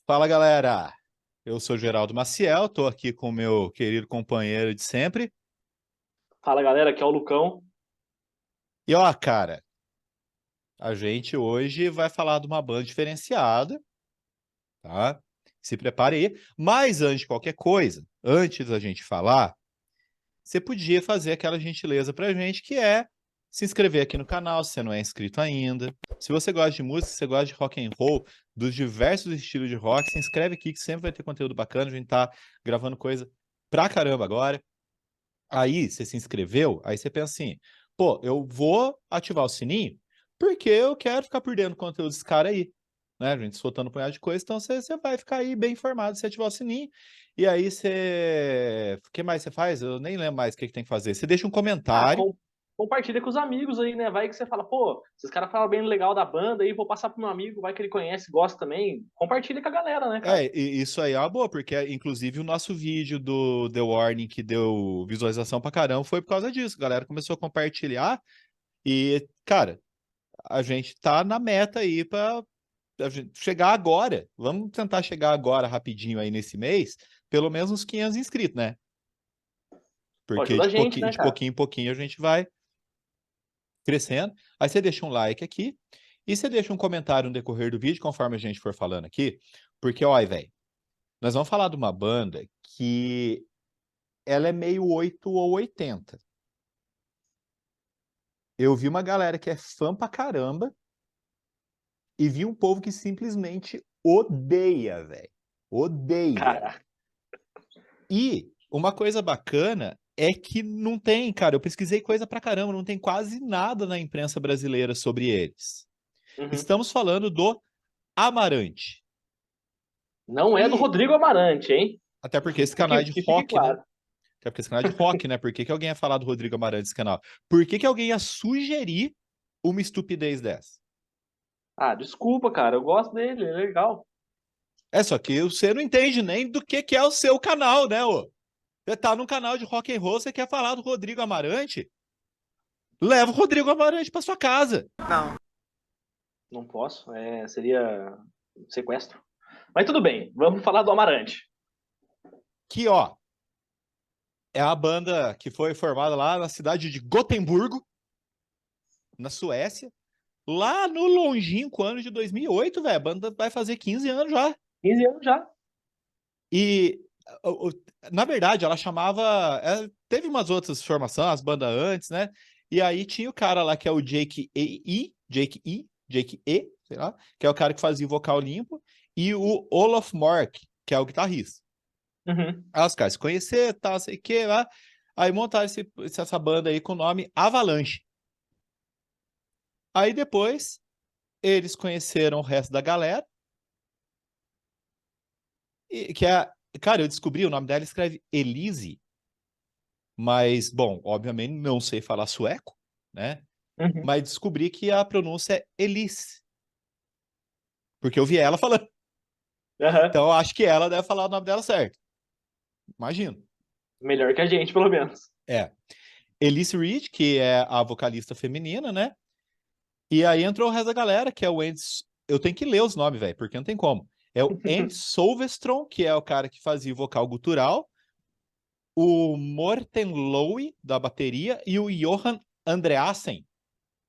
Fala, galera! Eu sou Geraldo Maciel, tô aqui com o meu querido companheiro de sempre. Fala galera, aqui é o Lucão. E ó, cara, a gente hoje vai falar de uma banda diferenciada, tá? Se prepare aí. Mas antes de qualquer coisa, antes da gente falar, você podia fazer aquela gentileza pra gente, que é se inscrever aqui no canal, se você não é inscrito ainda. Se você gosta de música, se você gosta de rock and roll, dos diversos estilos de rock, se inscreve aqui que sempre vai ter conteúdo bacana. A gente tá gravando coisa pra caramba agora. Aí você se inscreveu, aí você pensa assim, pô, eu vou ativar o sininho porque eu quero ficar por dentro do conteúdo desse cara aí, né? A gente soltando um punhado de coisa, então você vai ficar aí bem informado se ativar o sininho. E aí você... O que mais você faz? Eu nem lembro mais o que tem que fazer. Você deixa um Ah, comentário. compartilha com os amigos aí, né? Vai que você fala, pô, esses caras falam bem legal da banda aí, vou passar pro meu amigo, vai que ele conhece, gosta também. Compartilha com a galera, né, cara? E isso aí é uma boa, porque inclusive o nosso vídeo do The Warning, que deu visualização pra caramba, foi por causa disso. A galera começou a compartilhar e, cara, a gente tá na meta aí pra a gente chegar agora. Vamos tentar chegar agora rapidinho aí nesse mês, pelo menos uns 500 inscritos, né? Pô, Porque ajuda a gente, né, de cara? pouquinho em pouquinho a gente vai crescendo. Aí você deixa um like aqui e você deixa um comentário no decorrer do vídeo, conforme a gente for falando aqui, porque, olha, velho, nós vamos falar de uma banda que ela é meio 8 ou 80. Eu vi uma galera que é fã pra caramba e vi um povo que simplesmente odeia, velho. Odeia. Cara, E uma coisa bacana é que não tem, cara, eu pesquisei coisa pra caramba, não tem quase nada na imprensa brasileira sobre eles. uhum. Estamos falando do Amarante. Não é do E Rodrigo Amarante, hein? até porque esse canal é de Que fique rock, né? claro. Até porque esse canal é de rock, né? Por que que alguém ia falar do Rodrigo Amarante nesse canal? Por que que alguém ia sugerir uma estupidez dessa? Ah, desculpa, cara, eu gosto dele, é legal. É só que você não entende nem do que é o seu canal, né, ô? Você tá num canal de rock and roll, você quer falar do Rodrigo Amarante? Leva o Rodrigo Amarante pra sua casa. Não posso, seria sequestro. Mas tudo bem, vamos falar do Amarante. Que, ó, é a banda que foi formada lá na cidade de Gotemburgo, na Suécia, lá no longínquo ano de 2008, velho. A banda vai fazer 15 anos já. 15 anos já. E, na verdade, ela chamava. Teve umas outras formações, as bandas antes, né? E aí tinha o cara lá que é o Jake E, sei lá, que é o cara que fazia o vocal limpo, e o Olaf Mork, que é o guitarrista. Uhum. Aí os caras se conheceram, tal, sei o que lá. Aí montaram essa banda aí com o nome Avalanche. Aí depois eles conheceram o resto da galera, que é. Cara, eu descobri, o nome dela escreve Elise, mas, bom, obviamente não sei falar sueco, né? Uhum. Mas descobri que a pronúncia é Elise, porque eu vi ela falando. Aham. Então eu acho que ela deve falar o nome dela certo. Imagino. Melhor que a gente, pelo menos. É. Elise Reed, que é a vocalista feminina, né? E aí entrou o resto da galera, que é o Andy. Eu tenho que ler os nomes, velho, porque não tem como. É o Andy Solvestron, que é o cara que fazia o vocal gutural, o Morten Lowe, da bateria, e o Johan Andreasen,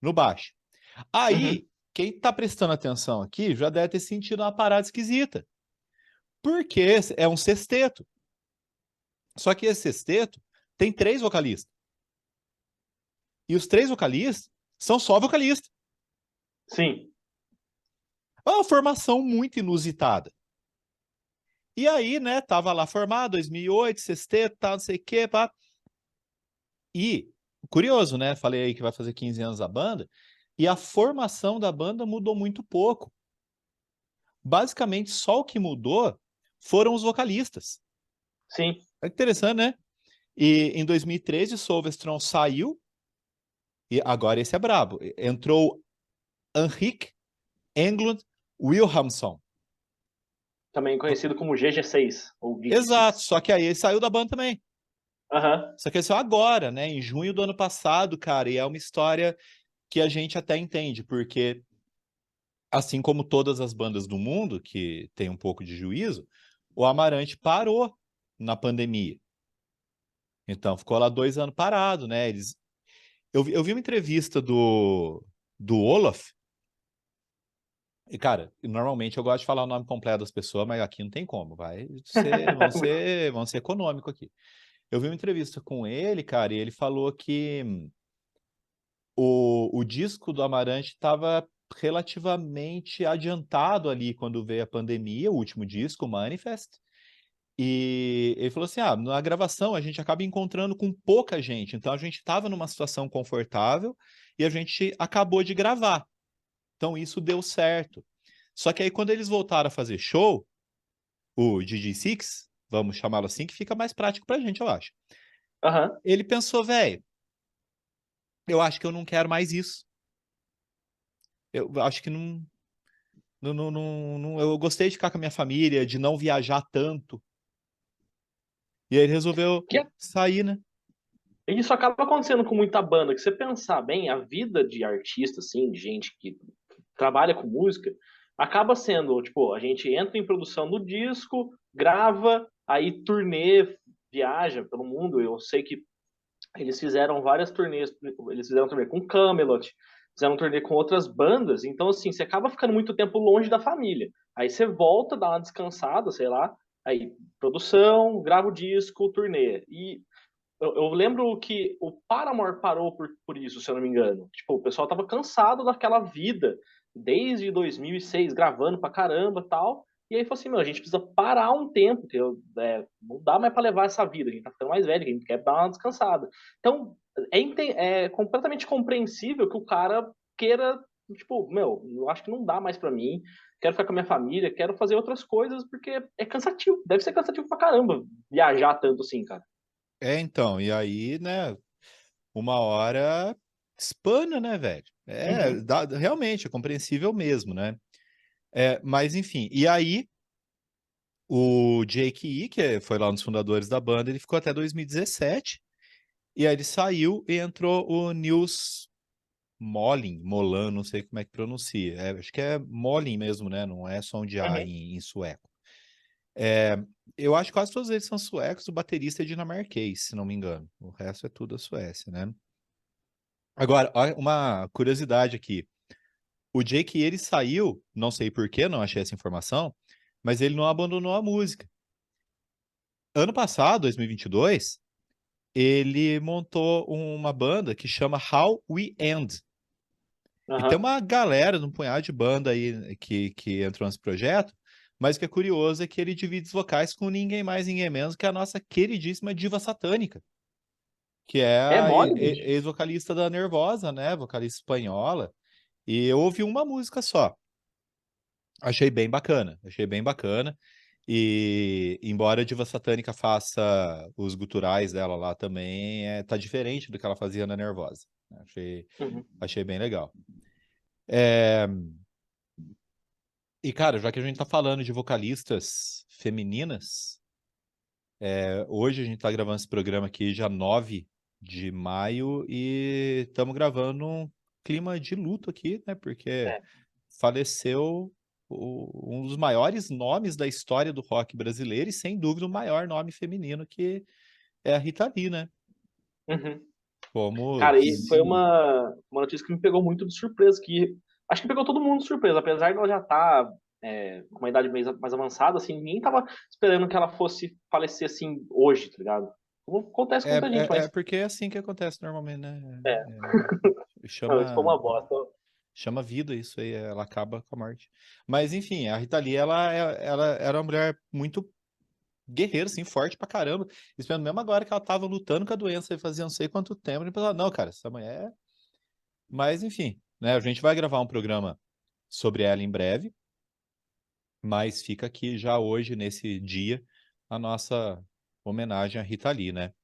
no baixo. Uhum. Aí, quem tá prestando atenção aqui já deve ter sentido uma parada esquisita. Porque é um sexteto. Só que esse sexteto tem três vocalistas. E os três vocalistas são só vocalistas. Sim. É uma formação muito inusitada. E aí, né, tava lá formado, 2008, sexteto, tal, não sei o quê, pá. E, curioso, né, falei aí que vai fazer 15 anos a banda, e a formação da banda mudou muito pouco. Basicamente, só o que mudou foram os vocalistas. Sim. É interessante, né? E em 2013, Solvestron saiu, e agora esse é brabo. Entrou Henrik Englund Wilhelmsson. Também conhecido como GG6 ou Exato, GG6. só que aí ele saiu da banda também. Aham. Só que ele saiu agora, né? Em junho do ano passado, cara, e é uma história que a gente até entende, porque assim como todas as bandas do mundo que tem um pouco de juízo, o Amarante parou na pandemia. Então ficou lá 2 anos parado, né? Eu vi uma entrevista do Olaf, e, cara, normalmente eu gosto de falar o nome completo das pessoas, mas aqui não tem como, vamos ser econômico aqui. Eu vi uma entrevista com ele, cara, e ele falou que o disco do Amarante estava relativamente adiantado ali quando veio a pandemia, o último disco, o Manifest. E ele falou assim: na gravação a gente acaba encontrando com pouca gente, então a gente estava numa situação confortável e a gente acabou de gravar. Então isso deu certo. Só que aí quando eles voltaram a fazer show, o DJ Six, vamos chamá-lo assim, que fica mais prático pra gente, eu acho. Aham. Ele pensou, velho, eu acho que eu não quero mais isso. Eu acho que eu gostei de ficar com a minha família, de não viajar tanto. E aí ele resolveu Que sair, né? isso acaba acontecendo com muita banda, que você pensar bem, a vida de artista, assim, de gente que trabalha com música, acaba sendo, tipo, a gente entra em produção do disco, grava, aí turnê, viaja pelo mundo. Eu sei que eles fizeram várias turnês, eles fizeram turnê com Camelot, fizeram turnê com outras bandas, então assim, você acaba ficando muito tempo longe da família. Aí você volta, dá uma descansada, sei lá, aí produção, grava o disco, turnê. E eu lembro que o Paramore parou por isso, se eu não me engano. Tipo, o pessoal tava cansado daquela vida, desde 2006, gravando pra caramba e tal. E aí falou assim, meu, a gente precisa parar um tempo, porque não dá mais pra levar essa vida, a gente tá ficando mais velho, a gente quer dar uma descansada. Então, é completamente compreensível que o cara queira, tipo, meu, eu acho que não dá mais pra mim, quero ficar com a minha família, quero fazer outras coisas, porque é cansativo, deve ser cansativo pra caramba viajar tanto assim, cara. Então, e aí, né, uma hora espana, né, velho? Uhum. Realmente, é compreensível mesmo, né? Mas enfim, e aí o Jake E, foi lá um dos fundadores da banda, ele ficou até 2017, e aí ele saiu e entrou o Nils Molan, não sei como é que pronuncia. Acho que é Molin mesmo, né? Não é som de A Uhum. em sueco. É, eu acho que quase todos eles são suecos, o baterista é dinamarquês, se não me engano. O resto é tudo da Suécia, né? Agora, olha uma curiosidade aqui. O Jake, ele saiu, não sei por quê, não achei essa informação, mas ele não abandonou a música. Ano passado, 2022, ele montou uma banda que chama How We End. E tem Aham. uma galera, um punhado de banda aí que entrou nesse projeto, mas o que é curioso é que ele divide os vocais com ninguém mais, ninguém menos que a nossa queridíssima Diva Satânica, que é É a mole, bicho. ex-vocalista da Nervosa, né? Vocalista espanhola. E eu ouvi uma música só. Achei bem bacana, achei bem bacana. E embora a Diva Satânica faça os guturais dela lá também, tá diferente do que ela fazia na Nervosa. Uhum. Achei bem legal. É, e, cara, já que a gente tá falando de vocalistas femininas, hoje a gente tá gravando esse programa aqui já 9 de maio e estamos gravando um clima de luto aqui, né? Porque É. faleceu um dos maiores nomes da história do rock brasileiro e, sem dúvida, o maior nome feminino, que é a Rita Lee, né? Uhum. Como... Cara, e foi uma notícia que me pegou muito de surpresa, que acho que pegou todo mundo de surpresa, apesar de ela já estar com uma idade mais avançada, assim, ninguém tava esperando que ela fosse falecer assim hoje, tá ligado? Como acontece com muita gente, É mas porque é assim que acontece normalmente, né? é, não, isso foi Chama... uma bosta. Chama vida isso aí, ela acaba com a morte. Mas enfim, a Rita Lee, ela era uma mulher muito guerreira, assim, forte pra caramba. Esperando mesmo agora que ela tava lutando com a doença e fazia não sei quanto tempo, e pensava, não, cara, essa mulher... Mas enfim, né, a gente vai gravar um programa sobre ela em breve, mas fica aqui já hoje, nesse dia, a nossa homenagem à Rita Lee, né?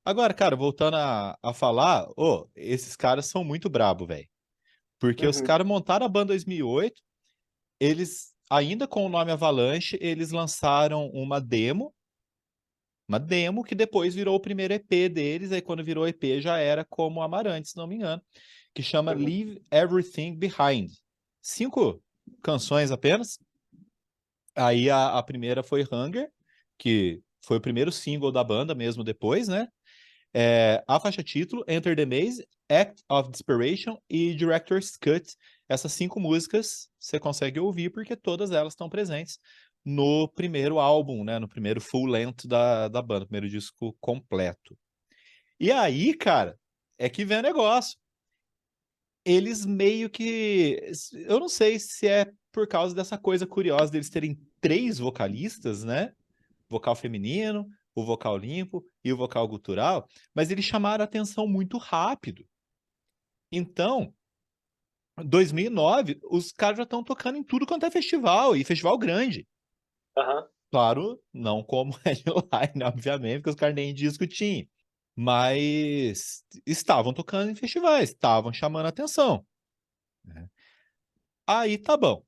Agora, cara, voltando a falar, esses caras são muito brabo, velho. Porque os Uhum. caras montaram a banda em 2008. Eles, ainda com o nome Avalanche, eles lançaram uma demo que depois virou o primeiro EP deles, aí quando virou EP já era como Amarante, se não me engano, que chama Uhum. Leave Everything Behind. 5 canções apenas. Aí a primeira foi Hunger, que foi o primeiro single da banda mesmo depois, né? A faixa título, Enter the Maze, Act of Desperation e Director's Cut. Essas 5 músicas você consegue ouvir porque todas elas estão presentes no primeiro álbum, né? No primeiro full length da banda, primeiro disco completo. E aí, cara, é que vem o negócio. Eles meio que... Eu não sei se é por causa dessa coisa curiosa deles terem 3 vocalistas, né? Vocal feminino, o vocal limpo e o vocal gutural, mas eles chamaram a atenção muito rápido. Então, em 2009, os caras já estão tocando em tudo quanto é festival, e festival grande. Aham. Claro, não como headline, obviamente, porque os caras nem disco tinham. Mas estavam tocando em festivais, estavam chamando a atenção, né? Aí tá bom.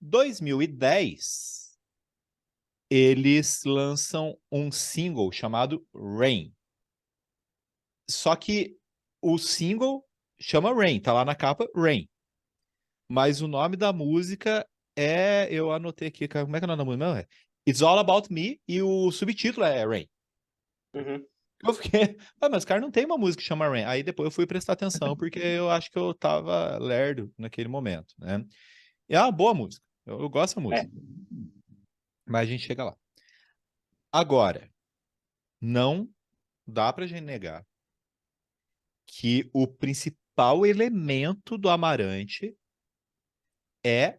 2010, eles lançam um single chamado Rain. Só que o single chama Rain, tá lá na capa Rain. Mas o nome da música eu anotei aqui, como é que é o nome da música mesmo? It's All About Me e o subtítulo é Rain. Uhum. Eu fiquei, mas o cara não tem uma música que chama Rain. Aí depois eu fui prestar atenção, porque eu acho que eu tava lerdo naquele momento, né? E é uma boa música, eu gosto da É. música, mas a gente chega lá. Agora, não dá pra gente negar que o principal elemento do Amarante é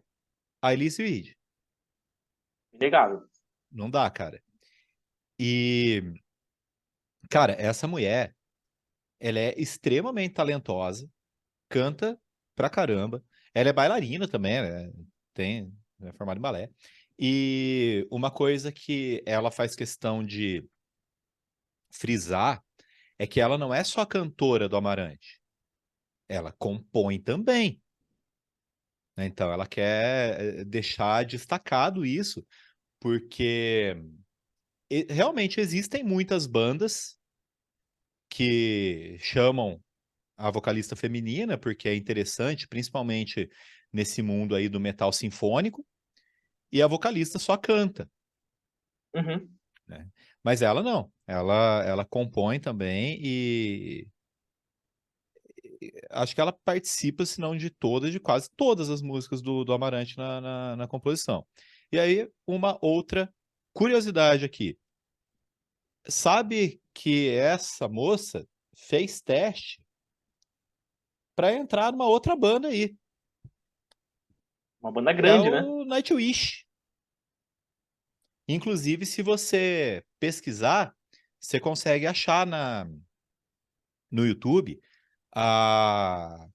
a Elise Reed. Inegável. Não dá, cara. E, cara, essa mulher, ela é extremamente talentosa, canta pra caramba. Ela é bailarina também, né? É formada em balé. E uma coisa que ela faz questão de frisar é que ela não é só cantora do Amarante, ela compõe também, né? Então, ela quer deixar destacado isso, porque realmente existem muitas bandas que chamam a vocalista feminina, porque é interessante, principalmente nesse mundo aí do metal sinfônico, e a vocalista só canta, Uhum. né? Mas ela não, ela compõe também e acho que ela participa, se não de todas, de quase todas as músicas do Amarante na composição. E aí, uma outra curiosidade aqui. Sabe que essa moça fez teste para entrar numa outra banda aí, Uma banda que é grande, né? o Nightwish. Inclusive, se você pesquisar, você consegue achar no YouTube a,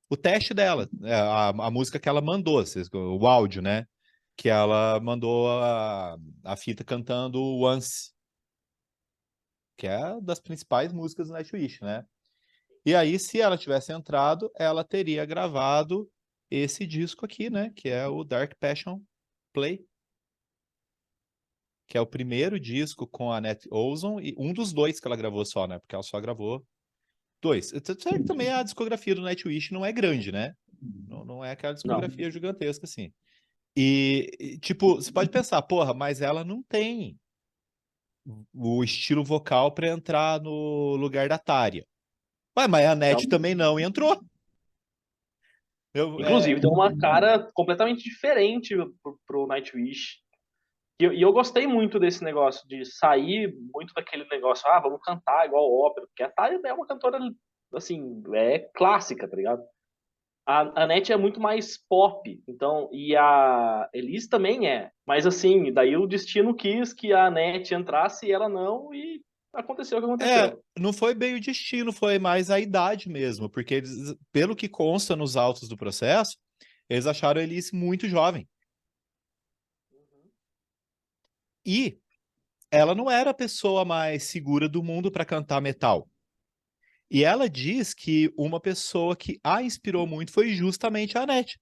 o teste dela, a música que ela mandou, o áudio, né? Que ela mandou a fita cantando Once, que é das principais músicas do Nightwish, né? E aí, se ela tivesse entrado, ela teria gravado esse disco aqui, né? Que é o Dark Passion Play, que é o primeiro disco com a Annette Olson e um dos 2 que ela gravou só, né? Porque ela só gravou 2. Sabe que também a discografia do Nightwish não é grande, né? Não é aquela Não. discografia gigantesca assim. Tipo, você pode pensar, porra, mas ela não tem o estilo vocal para entrar no lugar da Tária. Ué, mas a Então, Annette também não, e entrou. Eu, inclusive, tem uma cara completamente diferente pro Nightwish. E eu gostei muito desse negócio de sair muito daquele negócio, vamos cantar igual ópera, porque a Thalia é uma cantora, assim, é clássica, tá ligado? A Annette é muito mais pop, então, e a Elise também é. Mas assim, daí o destino quis que a Annette entrasse e ela não, e aconteceu o que aconteceu. não foi bem o destino, foi mais a idade mesmo, porque eles, pelo que consta nos autos do processo, eles acharam a Elise muito jovem. E ela não era a pessoa mais segura do mundo para cantar metal. E ela diz que uma pessoa que a inspirou muito foi justamente a Annette,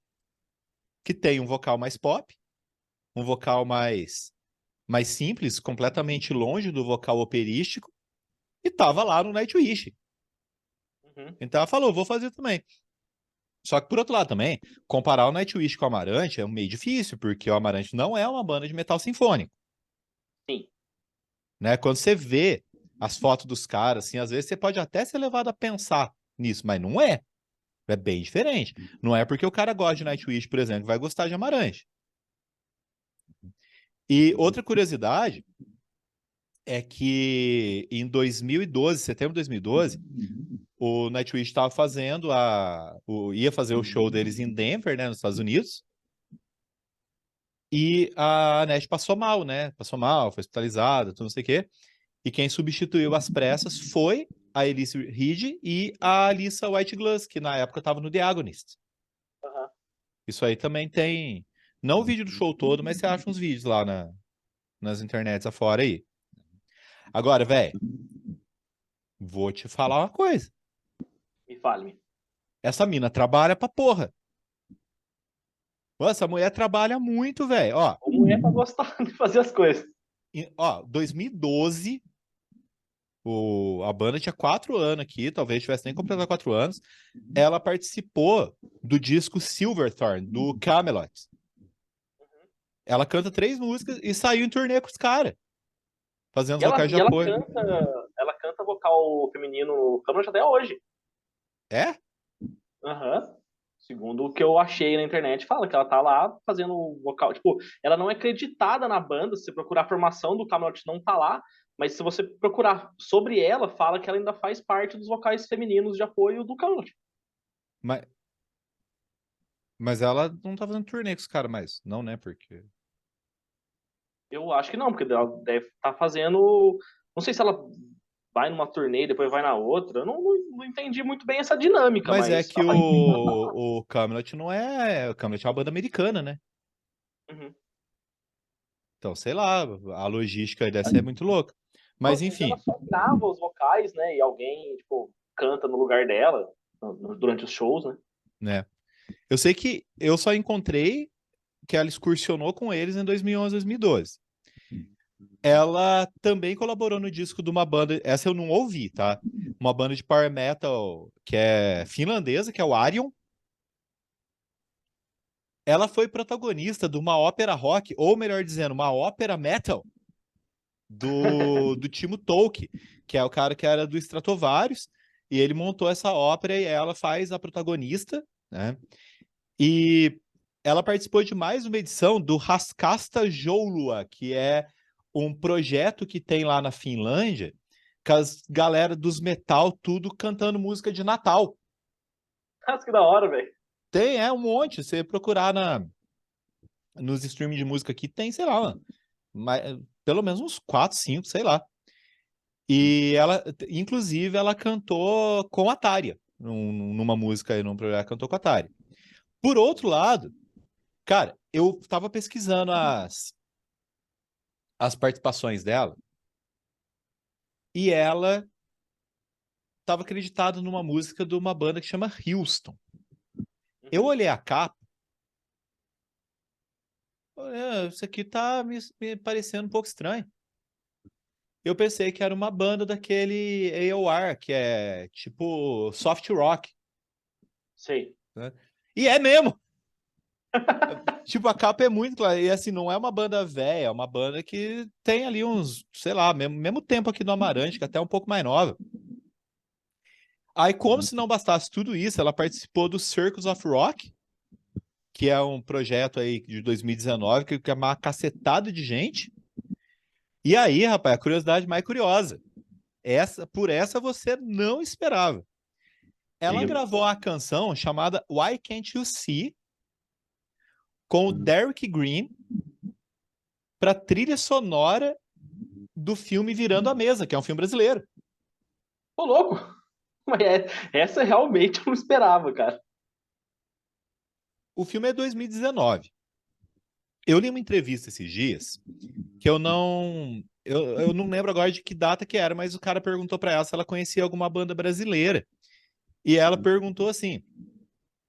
que tem um vocal mais pop, um vocal mais simples, completamente longe do vocal operístico, e tava lá no Nightwish. Uhum. Então ela falou, vou fazer também. Só que, por outro lado também, comparar o Nightwish com o Amarante é meio difícil, porque o Amarante não é uma banda de metal sinfônico, Sim. né? Quando você vê as fotos dos caras, assim, às vezes você pode até ser levado a pensar nisso, mas não é. É bem diferente. Não é porque o cara gosta de Nightwish, por exemplo, que vai gostar de Amarante. E outra curiosidade é que em 2012, setembro de 2012, o Nightwish estava fazendo ia fazer o show deles em Denver, né, nos Estados Unidos. E a Nash passou mal, né? Passou mal, foi hospitalizada, tudo não sei o quê. E quem substituiu às pressas foi a Alice Reed e a Alissa White-Glass, que na época estava no The Agonist. Aham. Isso aí também tem. Não o vídeo do show todo, mas você acha uns vídeos lá nas internets afora aí. Agora, velho, vou te falar uma coisa. Me fale-me. Essa mina trabalha pra porra. Nossa, essa mulher trabalha muito, velho. Ó, Como é pra gostar de fazer as coisas? ó, 2012, a banda tinha 4 anos aqui, talvez tivesse nem completado 4 anos. Ela participou do disco Silverthorn, do Camelot. Ela canta 3 músicas e saiu em turnê com os caras, fazendo os E ela, vocais de e ela apoio. canta, ela canta vocal feminino Camelot até hoje. É? Aham. Segundo o que eu achei na internet, fala que ela tá lá fazendo vocal. Tipo, ela não é acreditada na banda. Se você procurar a formação do Camelot, não tá lá. Mas se você procurar sobre ela, fala que ela ainda faz parte dos vocais femininos de apoio do Camelot. Mas, mas ela não tá fazendo turnê com os caras mais. Não, né? Porque. Eu acho que não, porque ela deve estar fazendo. Não sei se ela vai numa turnê e depois vai na outra. Eu não entendi muito bem essa dinâmica, Mas é mas que aparentemente ela tá lá. o Camelot não é. O Camelot é uma banda americana, né? Uhum. Então, sei lá, a logística aí deve ser muito louca. Mas Às vezes ela enfim, só grava os vocais, né? E alguém, tipo, canta no lugar dela durante os shows, né? né? Eu sei que eu só encontrei que ela excursionou com eles em 2011, 2012. Ela também colaborou no disco de uma banda, essa eu não ouvi, tá? Uma banda de power metal que é finlandesa, que é o Arion. Ela foi protagonista de uma ópera rock, ou melhor dizendo, uma ópera metal do Timo Tolkki, que é o cara que era do Stratovarius, e ele montou essa ópera e ela faz a protagonista, né? E ela participou de mais uma edição do Raskasta Joulua, que é um projeto que tem lá na Finlândia, com as galera dos metal tudo cantando música de Natal. Nossa, que da hora, velho. Tem, um monte. Você procurar nos streaming de música aqui, tem, sei lá, pelo menos uns 4, 5, sei lá. E ela, inclusive, ela cantou com a Tária, numa música aí, num projeto, cantou com a Tária. Por outro lado, cara, eu tava pesquisando as participações dela e ela tava acreditada numa música de uma banda que chama Houston. Eu Uhum. olhei a capa, isso aqui tá me parecendo um pouco estranho. Eu pensei que era uma banda daquele AOR, que é tipo soft rock, Sei. né? E é mesmo! Tipo, a capa é muito clara. E assim, não é uma banda velha, é uma banda que tem ali uns, sei lá, mesmo tempo aqui do Amarante, que é até um pouco mais nova. Aí, como se não bastasse tudo isso, ela participou do Circus of Rock, que é um projeto aí de 2019, que é uma cacetada de gente. E aí, rapaz, a curiosidade mais curiosa. Por essa você não esperava. Ela Diga-me. gravou a canção chamada Why Can't You See com o Derek Green para trilha sonora do filme Virando a Mesa, que é um filme brasileiro. Ô, louco! Mas essa realmente eu não esperava, cara. O filme é 2019. Eu li uma entrevista esses dias que eu não lembro agora de que data que era, mas o cara perguntou para ela se ela conhecia alguma banda brasileira. E ela perguntou assim: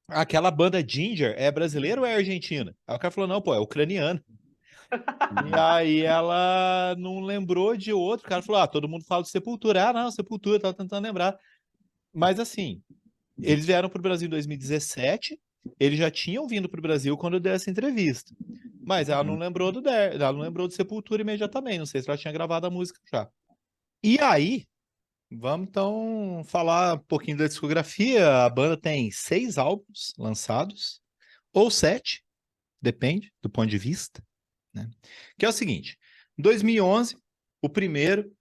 aquela banda Ginger é brasileira ou é argentina? Aí o cara falou: não, pô, é ucraniana. E aí ela não lembrou de outro. O cara falou: ah, todo mundo fala de Sepultura. Ah, não, Sepultura, tava tentando lembrar. Mas assim, Eles vieram pro Brasil em 2017, eles já tinham vindo pro Brasil quando eu dei essa entrevista. Mas ela não lembrou ela não lembrou do Sepultura imediatamente, não sei se ela tinha gravado a música já. E aí, vamos então falar um pouquinho da discografia. A banda tem 6 álbuns lançados, ou 7, depende do ponto de vista, né? Que é o seguinte, em 2011, o primeiro,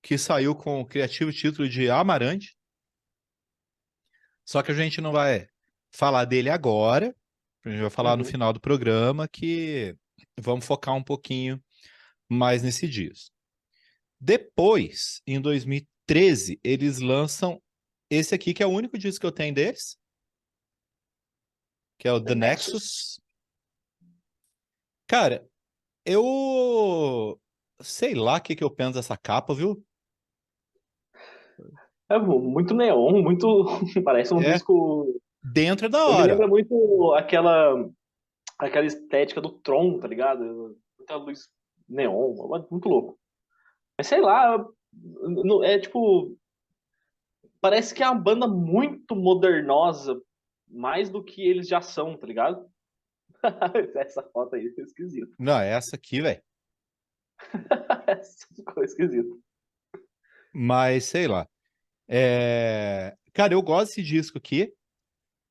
que saiu com o criativo título de Amarante, só que a gente não vai falar dele agora, a gente vai falar no Uhum. final do programa, que vamos focar um pouquinho mais nesse disco. Depois, em 2013, eles lançam esse aqui, que é o único disco que eu tenho deles, que é o The The Nexus. Nexus. Cara, eu sei lá o que que eu penso dessa capa, viu? É muito neon, muito. Parece um É, disco. dentro é da Me hora. lembra muito aquela estética do Tron, tá ligado? Muita luz neon, muito louco. Mas sei lá, é tipo. Parece que é uma banda muito modernosa, mais do que eles já são, tá ligado? Essa foto aí ficou esquisita. Não, é essa aqui, velho. Essa ficou esquisita. Mas sei lá. Cara, eu gosto desse disco aqui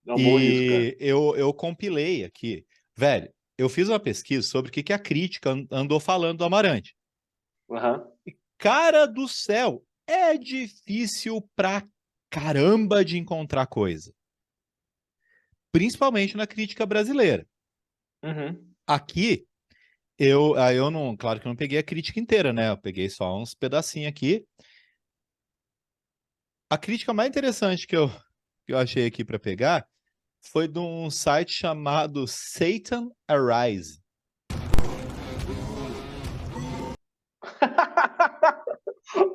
É um bom disco, cara. e eu compilei aqui. Velho, eu fiz uma pesquisa sobre o que que a crítica andou falando do Amarante. Aham. Cara do céu, é difícil pra caramba de encontrar coisa. Principalmente na crítica brasileira. Uhum. Aqui, eu não, claro que eu não peguei a crítica inteira, né? Eu peguei só uns pedacinhos aqui. A crítica mais interessante que eu achei aqui para pegar foi de um site chamado Satan Arise.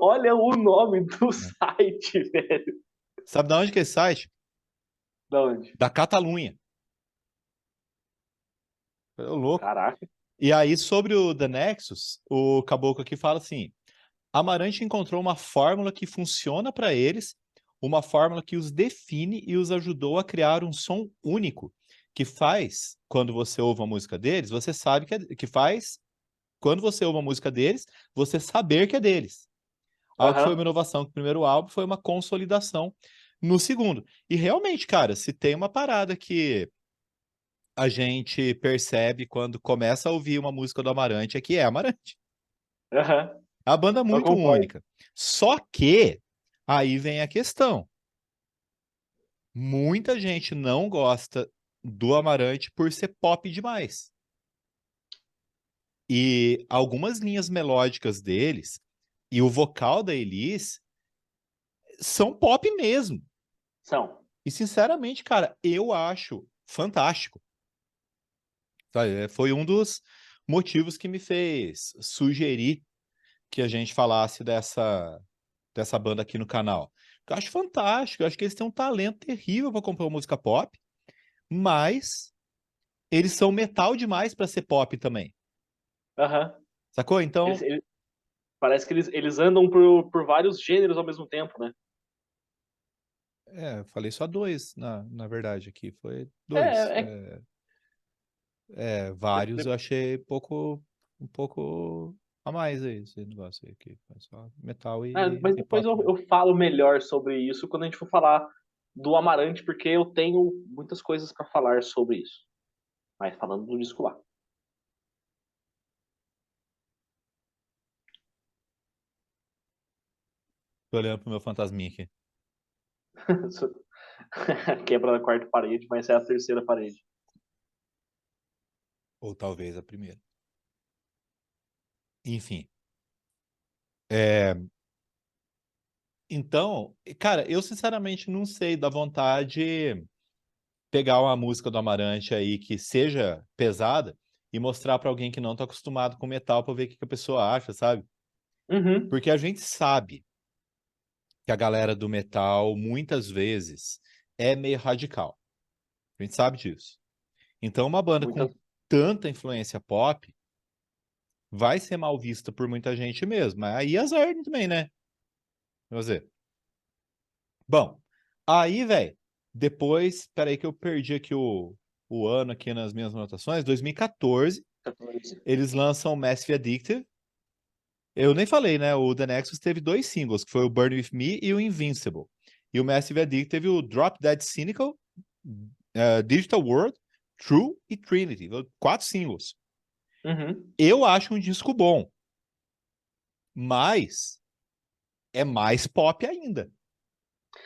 Olha o nome do Né? site, velho. Sabe de onde que é esse site? Da onde? Da Catalunha. É louco. Caraca. E aí, sobre o The Nexus, o caboclo aqui fala assim: Amarante encontrou uma fórmula que funciona para eles, uma fórmula que os define e os ajudou a criar um som único, que faz, quando você ouve a música deles, você sabe que faz, quando você ouve a música deles, você saber que é deles. Algo que foi uma Aham. inovação no primeiro álbum, foi uma consolidação no segundo. E realmente, cara, se tem uma parada que a gente percebe quando começa a ouvir uma música do Amarante, é que é Amarante. Aham. É uma banda Eu muito concordo. única. Só que aí vem a questão. Muita gente não gosta do Amarante por ser pop demais. E algumas linhas melódicas deles e o vocal da Elis são pop mesmo. São. E sinceramente, cara, eu acho fantástico. Sabe? Foi um dos motivos que me fez sugerir que a gente falasse dessa banda aqui no canal. Eu acho fantástico, eu acho que eles têm um talento terrível para compor música pop, mas eles são metal demais para ser pop também. Aham. Sacou? Eles, Então, ele- Parece que eles andam por vários gêneros ao mesmo tempo, né? falei só dois, na verdade, aqui. Foi dois. É, é, Vários eu achei um pouco a mais aí, esse negócio aí aqui. Foi só metal mas e depois pop mesmo. eu falo melhor sobre isso quando a gente for falar do Amarante, porque eu tenho muitas coisas para falar sobre isso. Mas falando do disco lá. Tô olhando pro meu fantasminha aqui. Quebra a quarta parede, mas é a terceira parede. Ou talvez a primeira. Enfim. É, então, cara, eu sinceramente não sei da vontade pegar uma música do Amarante aí que seja pesada e mostrar pra alguém que não tá acostumado com metal pra ver o que que a pessoa acha, sabe? Uhum. Porque a gente sabe que a galera do metal muitas vezes é meio radical. A gente sabe disso. Então, uma banda com Muitas. tanta influência pop vai ser mal vista por muita gente mesmo. Mas aí azar também, né? Vamos ver. Bom, aí, velho. Depois, peraí que eu perdi aqui o ano aqui nas minhas anotações, 2014, 14. eles lançam Massive Addictive. Eu nem falei, né? O The Nexus teve 2 singles, que foi o Burn With Me e o Invincible. E o Massive Addictive teve o Drop Dead Cynical, Digital World, True e Trinity. 4 singles. Uhum. Eu acho um disco bom, mas é mais pop ainda,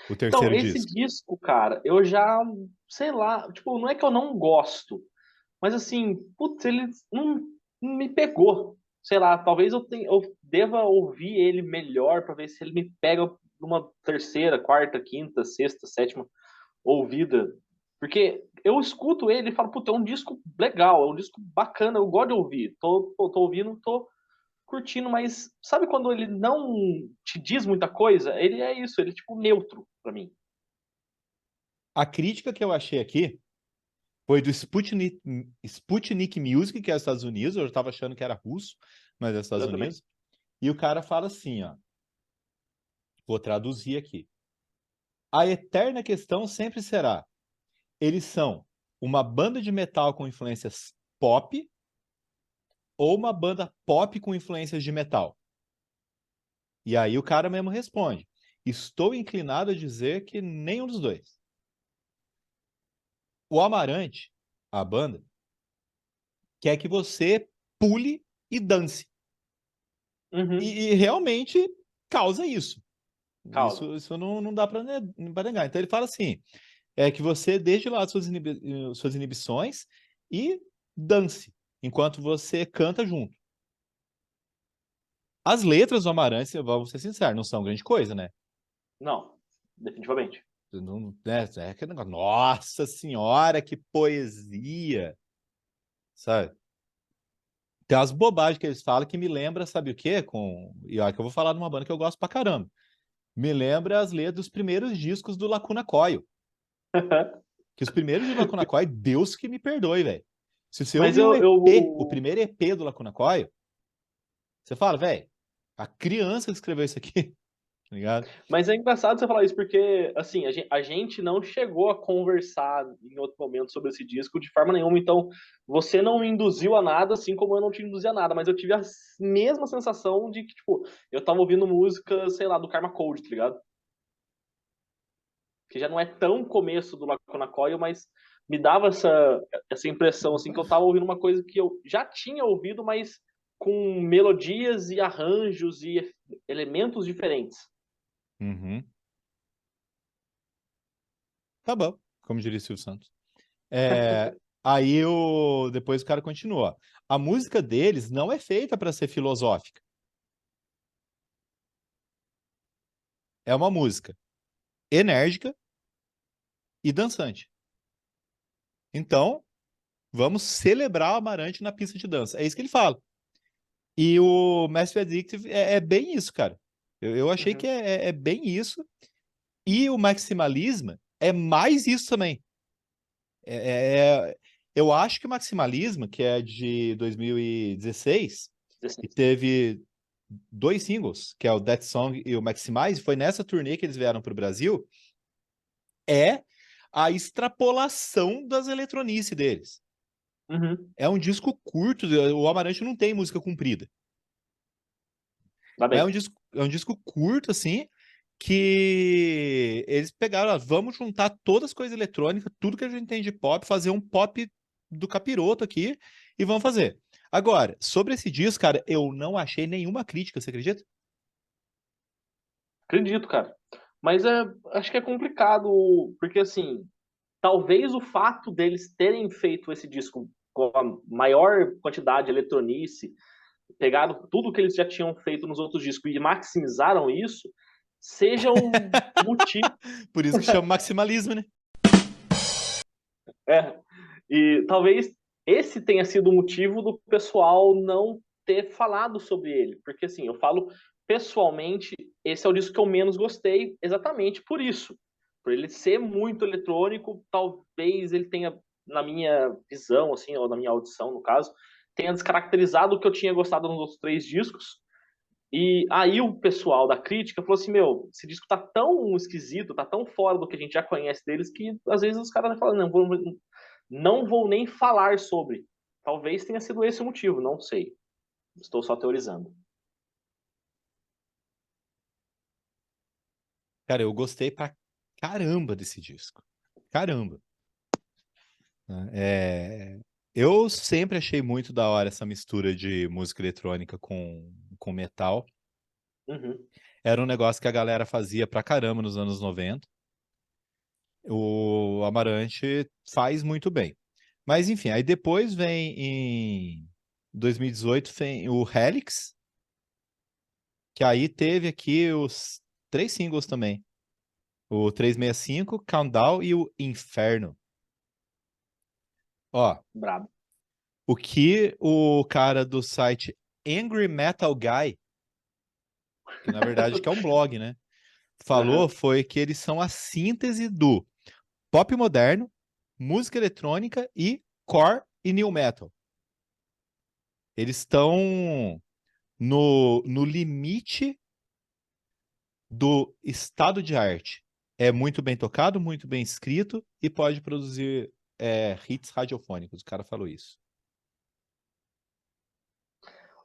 o Então, terceiro esse disco. disco, cara, eu já, sei lá, tipo, não é que eu não gosto, mas assim, putz, ele não me pegou. Sei lá, talvez eu deva ouvir ele melhor pra ver se ele me pega numa terceira, quarta, quinta, sexta, sétima ouvida. Porque eu escuto ele e falo, puta, é um disco legal, é um disco bacana, eu gosto de ouvir. Tô ouvindo, tô curtindo, mas sabe quando ele não te diz muita coisa? Ele é isso, ele é tipo neutro pra mim. A crítica que eu achei aqui foi do Sputnik Music, que é dos Estados Unidos. Eu estava achando que era russo, mas é dos Estados Eu também. Unidos. E o cara fala assim, ó. Vou traduzir aqui. A eterna questão sempre será: eles são uma banda de metal com influências pop ou uma banda pop com influências de metal? E aí o cara mesmo responde: estou inclinado a dizer que nenhum dos dois. O Amarante, a banda, quer que você pule e dance. Uhum, E realmente causa isso. causa. Isso não dá para negar. Então ele fala assim: é que você deixe lá suas inibições e dance, enquanto você canta junto. As letras do Amarante, vamos ser sinceros, não são grande coisa, né? Não, definitivamente. Não, né? É aquele negócio, nossa senhora, que poesia, sabe? Tem umas bobagens que eles falam que me lembra, sabe o quê? E olha que eu vou falar de uma banda que eu gosto pra caramba. Me lembra as letras dos primeiros discos do Lacuna Coil. Que os primeiros de Lacuna Coil, Deus que me perdoe, velho. Se você Mas ouvir o eu, EP, o eu. primeiro EP do Lacuna Coil, você fala, velho, a criança que escreveu isso aqui, tá ligado? Mas é engraçado você falar isso, porque, assim, a gente não chegou a conversar em outro momento sobre esse disco de forma nenhuma, então você não me induziu a nada, assim como eu não te induzi a nada, mas eu tive a mesma sensação de que, tipo, eu tava ouvindo música, sei lá, do Karma Code, tá ligado? Que já não é tão começo do Lacuna Coil, mas me dava essa impressão, assim, que eu tava ouvindo uma coisa que eu já tinha ouvido, mas com melodias e arranjos e elementos diferentes. Uhum. Tá bom, como diria o Silvio Santos. Depois o cara continua. A música deles não é feita para ser filosófica. É uma música enérgica e dançante. Então, vamos celebrar o Amarante na pista de dança. É isso que ele fala. E o Massive Addictive é bem isso, cara. Eu achei que Uhum. é bem isso. E o Maximalismo é mais isso também. Eu acho que o Maximalismo, que é de 2016, e teve 2 singles, que é o That Song e o Maximize, foi nessa turnê que eles vieram para o Brasil, é a extrapolação das eletronice deles. Uhum. É um disco curto, o Amarante não tem música comprida. Tá Mas bem. é um disco curto, assim, que eles pegaram, ó, vamos juntar todas as coisas eletrônicas, tudo que a gente tem de pop, fazer um pop do capiroto aqui e vamos fazer. Agora, sobre esse disco, cara, eu não achei nenhuma crítica, você acredita? Acredito, cara. Mas acho que é complicado, porque assim, talvez o fato deles terem feito esse disco com a maior quantidade de eletronice, pegaram tudo que eles já tinham feito nos outros discos e maximizaram isso, seja um motivo. Por isso que chama maximalismo, né? É, e talvez esse tenha sido o motivo do pessoal não ter falado sobre ele. Porque assim, eu falo pessoalmente, esse é o disco que eu menos gostei, exatamente por isso. Por ele ser muito eletrônico, talvez ele tenha, na minha visão, assim, ou na minha audição, no caso, tenha descaracterizado o que eu tinha gostado nos outros 3 discos. E aí o pessoal da crítica falou assim, meu, esse disco tá tão esquisito, tá tão fora do que a gente já conhece deles, que às vezes os caras falam, não vou nem falar sobre. Talvez tenha sido esse o motivo, não sei. Estou só teorizando. Cara, eu gostei pra caramba desse disco. Caramba. Né? Eu sempre achei muito da hora essa mistura de música eletrônica com metal. Uhum. Era um negócio que a galera fazia pra caramba nos anos 90. O Amarante faz muito bem. Mas enfim, aí depois vem em 2018 vem o Helix, que aí teve aqui os 3 singles também. O 365, Countdown e o Inferno. Ó, Brabo. o que o cara do site Angry Metal Guy, que na verdade que é um blog, né, falou Uhum. foi que eles são a síntese do pop moderno, música eletrônica e core e new metal. Eles estão no limite do estado de arte. É muito bem tocado, muito bem escrito e pode produzir hits radiofônicos. O cara falou isso.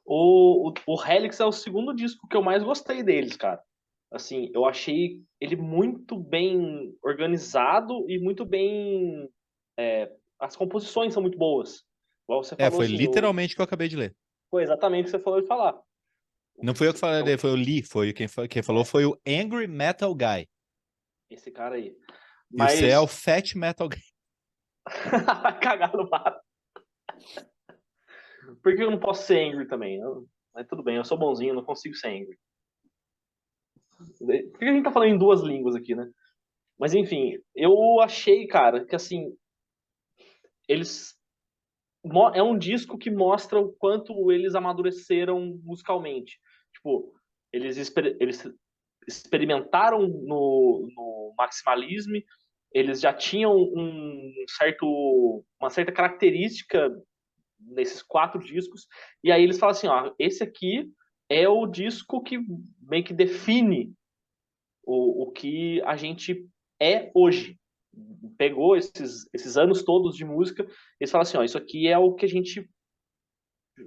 O Helix é o segundo disco que eu mais gostei deles, cara. Assim, eu achei ele muito bem organizado e muito bem. As composições são muito boas. Igual você falou, Foi assim, literalmente o que eu acabei de ler. foi exatamente o que você falou de falar. Não fui eu que falei, Então, foi o Lee, quem falou foi o Angry Metal Guy. esse cara aí. E você é o Mas. Fat Metal Guy. Cagar no mato. Por que eu não posso ser angry também? Mas tudo bem, eu sou bonzinho, eu não consigo ser angry. Por que a gente tá falando em duas línguas aqui, né? Mas enfim, eu achei, cara, que assim, eles. É um disco que mostra o quanto eles amadureceram musicalmente. Tipo, eles experimentaram no maximalismo, eles já tinham uma certa característica nesses 4 discos, e aí eles falam assim, ó, esse aqui é o disco que meio que define o que a gente é hoje. Pegou esses anos todos de música, eles falam assim, ó, isso aqui é o que a gente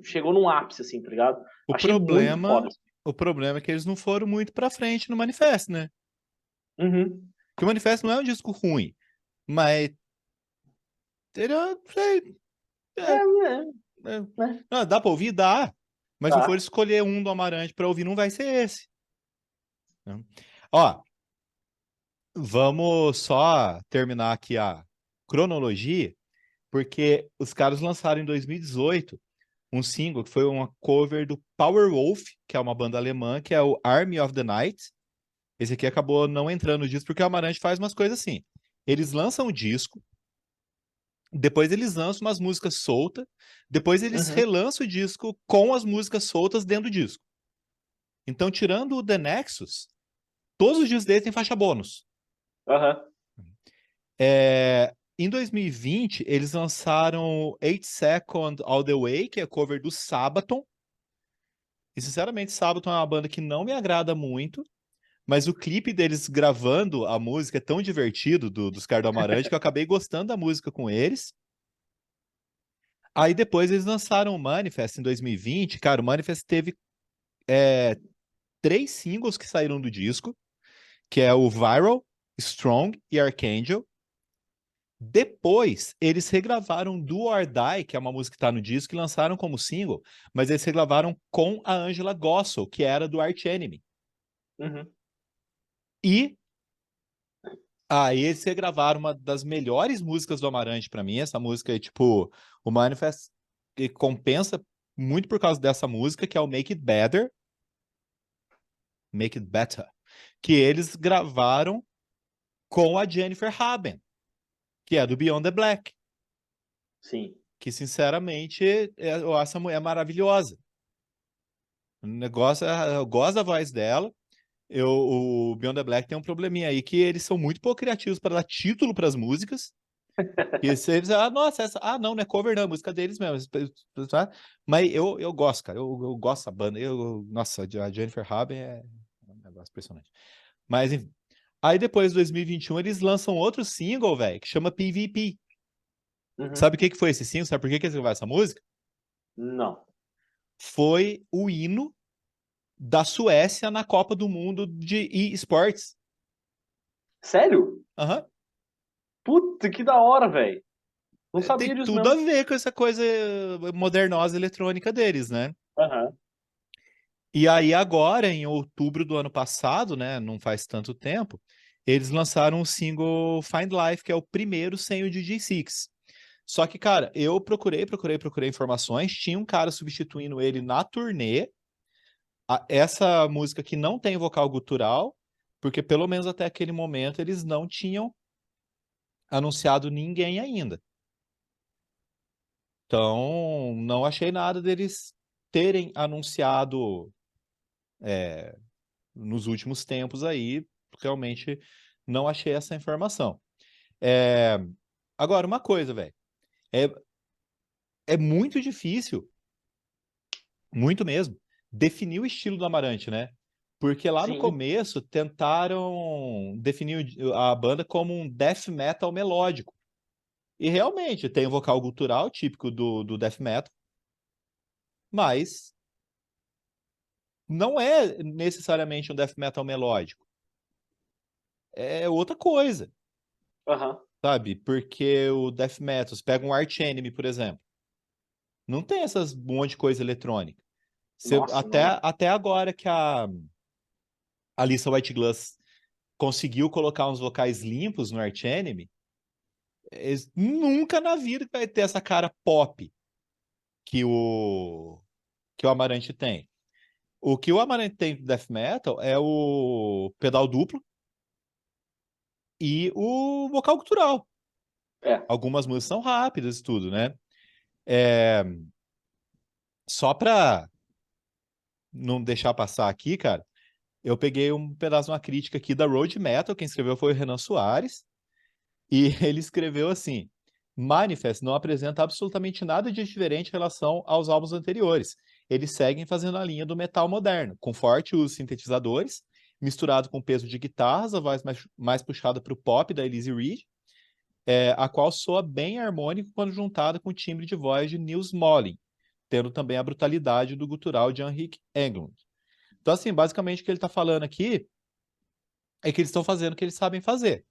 chegou num ápice, assim, tá ligado? O Achei muito foda. problema, o problema é que eles não foram muito pra frente no Manifesto, né? Uhum. Porque o Manifesto não é um disco ruim, mas ele é, sei, É, é, é, é. né? Ah, dá pra ouvir? Dá. Mas se eu for Tá. escolher um do Amarante pra ouvir, não vai ser esse. Né? Ó, vamos só terminar aqui a cronologia, porque os caras lançaram em 2018 um single que foi uma cover do Powerwolf, que é uma banda alemã, que é o Army of the Night. Esse aqui acabou não entrando no disco porque o Amarante faz umas coisas assim. Eles lançam o disco, depois eles lançam umas músicas soltas, depois eles Uhum. relançam o disco com as músicas soltas dentro do disco. Então, tirando o The Nexus, todos os discos deles têm faixa bônus. Aham. Em 2020, eles lançaram 8 Second All The Way, que é cover do Sabaton. E, sinceramente, Sabaton é uma banda que não me agrada muito, mas o clipe deles gravando a música é tão divertido, dos caras do Amarante, que eu acabei gostando da música com eles. Aí depois eles lançaram o Manifest em 2020. Cara, o Manifest teve 3 singles que saíram do disco, que é o Viral, Strong e Archangel. Depois, eles regravaram Do or Die, que é uma música que tá no disco, e lançaram como single, mas eles regravaram com a Angela Gossel, que era do Arch Enemy. Uhum. E aí eles regravaram uma das melhores músicas do Amarante pra mim. Essa música é tipo, o Manifest compensa muito por causa dessa música, que é o Make It Better, Make It Better, que eles gravaram com a Jennifer Haben, que é do Beyond the Black, Sim. que sinceramente eu acho essa mulher maravilhosa. O negócio, eu gosto da voz dela. O Beyond the Black tem um probleminha aí que eles são muito pouco criativos para dar título para as músicas. E você diz, nossa, não, não é cover, não, é música deles mesmo. Tá? Mas eu gosto, cara, eu gosto da banda. Nossa, a Jennifer Haben é um negócio impressionante. Mas, enfim. Aí depois, de 2021, eles lançam outro single, velho, que chama PVP. Uhum. Sabe o que foi esse single? Sabe por que eles gravaram essa música? Não. Foi o hino da Suécia na Copa do Mundo de eSports. Sério? Aham. Puta, que da hora, velho. Não Tem sabia disso tudo a mesmo. ver com essa coisa modernosa eletrônica deles, né? Aham. E aí agora, em outubro do ano passado, né, não faz tanto tempo, eles lançaram o single Find Life, que é o primeiro sem o DJ Six. Só que, cara, eu procurei informações, tinha um cara substituindo ele na turnê, essa música que não tem vocal gutural, porque pelo menos até aquele momento eles não tinham anunciado ninguém ainda. Então, não achei nada deles terem anunciado nos últimos tempos aí, realmente não achei essa informação. É, Agora, uma coisa, velho, é, é muito difícil, muito mesmo, definir o estilo do Amarante, né? Porque lá no Sim. começo tentaram definir a banda como um death metal melódico. E realmente tem o vocal gutural típico do death metal, mas não é necessariamente um death metal melódico. É outra coisa, Aham. sabe? Porque o death metal, você pega um Arch Enemy, por exemplo, não tem essas monte de coisa eletrônica. Nossa, não. Até agora que a Lisa White Glass conseguiu colocar uns vocais limpos no Arch Enemy, nunca na vida vai ter essa cara pop que que o Amarante tem. O que o Amarante tem do death metal é o pedal duplo e o vocal cultural. É. Algumas músicas são rápidas e tudo, né? É, Só pra não deixar passar aqui, cara, eu peguei um pedaço de uma crítica aqui da Road Metal, quem escreveu foi o Renan Soares, e ele escreveu assim: Manifest não apresenta absolutamente nada de diferente em relação aos álbuns anteriores. Eles seguem fazendo a linha do metal moderno, com forte uso de sintetizadores, misturado com peso de guitarras, a voz mais puxada para o pop da Elise Reed, a qual soa bem harmônico quando juntada com o timbre de voz de Nils Molling, tendo também a brutalidade do gutural de Henrik Englund. Então, assim, basicamente o que ele está falando aqui é que eles estão fazendo o que eles sabem fazer.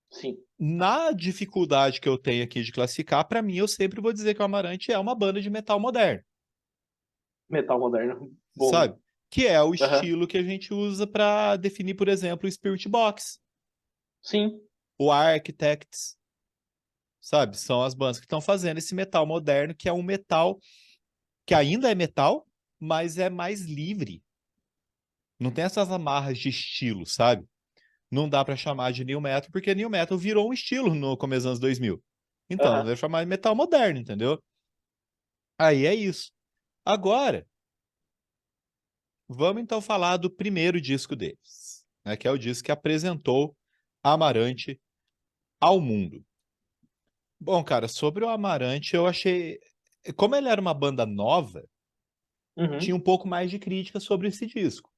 Sim. Na dificuldade que eu tenho aqui de classificar, para mim, eu sempre vou dizer que o Amarante é uma banda de metal moderno, Metal moderno. Bom. sabe? Que é o Aham. estilo que a gente usa para definir, por exemplo, o Spirit Box, Sim. o Architects, sabe? São as bandas que estão fazendo esse metal moderno, que é um metal que ainda é metal, mas é mais livre. Não tem essas amarras de estilo, sabe? Não dá para chamar de new metal, porque new metal virou um estilo no começo dos anos 2000. Então, Aham. deve chamar de metal moderno, entendeu? Aí é isso. Agora, vamos então falar do primeiro disco deles, né, que é o disco que apresentou Amarante ao mundo. Bom, cara, sobre o Amarante, eu achei. Como ele era uma banda nova, tinha Uhum. um pouco mais de crítica sobre esse disco.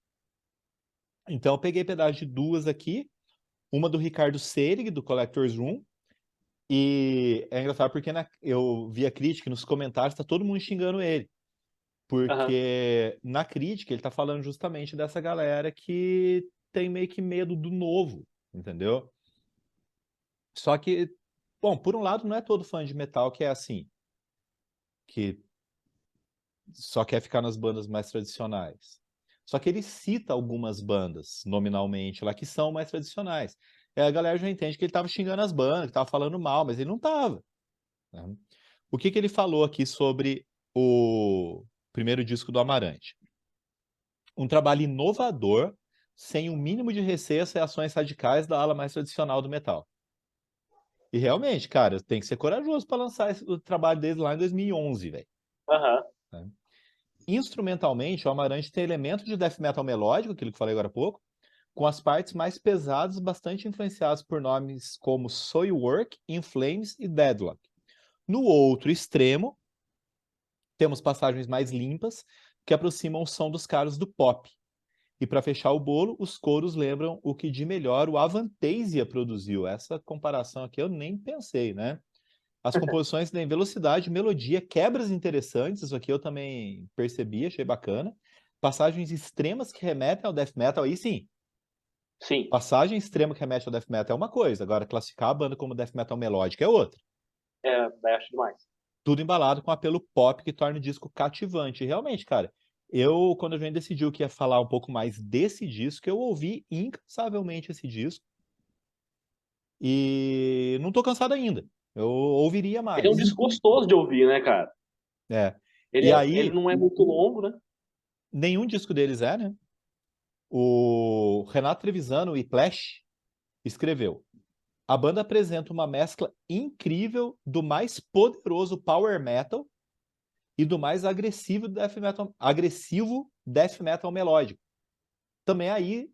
Então, eu peguei pedaço de duas aqui. Uma do Ricardo Serig, do Collector's Room. E é engraçado porque eu vi a crítica nos comentários, tá todo mundo xingando ele. Aham. Porque na crítica ele tá falando justamente dessa galera que tem meio que medo do novo, entendeu? Só que, bom, por um lado, não é todo fã de metal que é assim, que só quer ficar nas bandas mais tradicionais. Só que ele cita algumas bandas, nominalmente, lá que são mais tradicionais. E a galera já entende que ele tava xingando as bandas, que tava falando mal, mas ele não tava, né? O que ele falou aqui sobre o primeiro disco do Amarante? Um trabalho inovador, sem o mínimo de receios e ações radicais da ala mais tradicional do metal. E realmente, cara, tem que ser corajoso para lançar o trabalho deles lá em 2011, velho. Aham. Né? Instrumentalmente, o Amarante tem elementos de death metal melódico, aquilo que eu falei agora há pouco, com as partes mais pesadas bastante influenciadas por nomes como Soilwork, In Flames e Deadlock. No outro extremo, temos passagens mais limpas, que aproximam o som dos caras do pop. E para fechar o bolo, os coros lembram o que de melhor o Avantasia produziu. Essa comparação aqui eu nem pensei, né? As composições têm velocidade, melodia, quebras interessantes, isso aqui eu também percebi, achei bacana. Passagens extremas que remetem ao death metal, aí sim. Sim, Passagem extrema que remete ao death metal é uma coisa, agora classificar a banda como death metal melódica é outra. daí acho demais. Tudo embalado com apelo pop que torna o disco cativante. E realmente, cara, quando a gente decidiu que ia falar um pouco mais desse disco, eu ouvi incansavelmente esse disco e não tô cansado ainda. Eu ouviria Ele é um mais. disco gostoso de ouvir, né, cara? É. Ele, E ele aí, não é muito longo, né? nenhum disco deles é, né? O Renato Trevisano, o Whiplash, escreveu: a banda apresenta uma mescla incrível do mais poderoso power metal e do mais agressivo death metal melódico. Também aí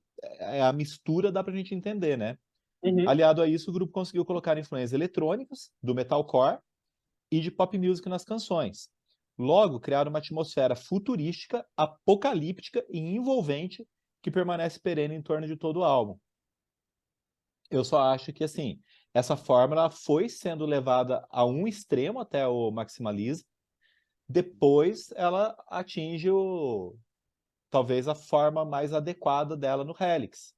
a mistura dá pra gente entender, né? Uhum. Aliado a isso, o grupo conseguiu colocar influências eletrônicas, do metalcore e de pop music nas canções. Logo, criaram uma atmosfera futurística, apocalíptica e envolvente que permanece perene em torno de todo o álbum. Eu só acho que, assim, essa fórmula foi sendo levada a um extremo até o Maximalism, depois ela atinge talvez a forma mais adequada dela no Helix.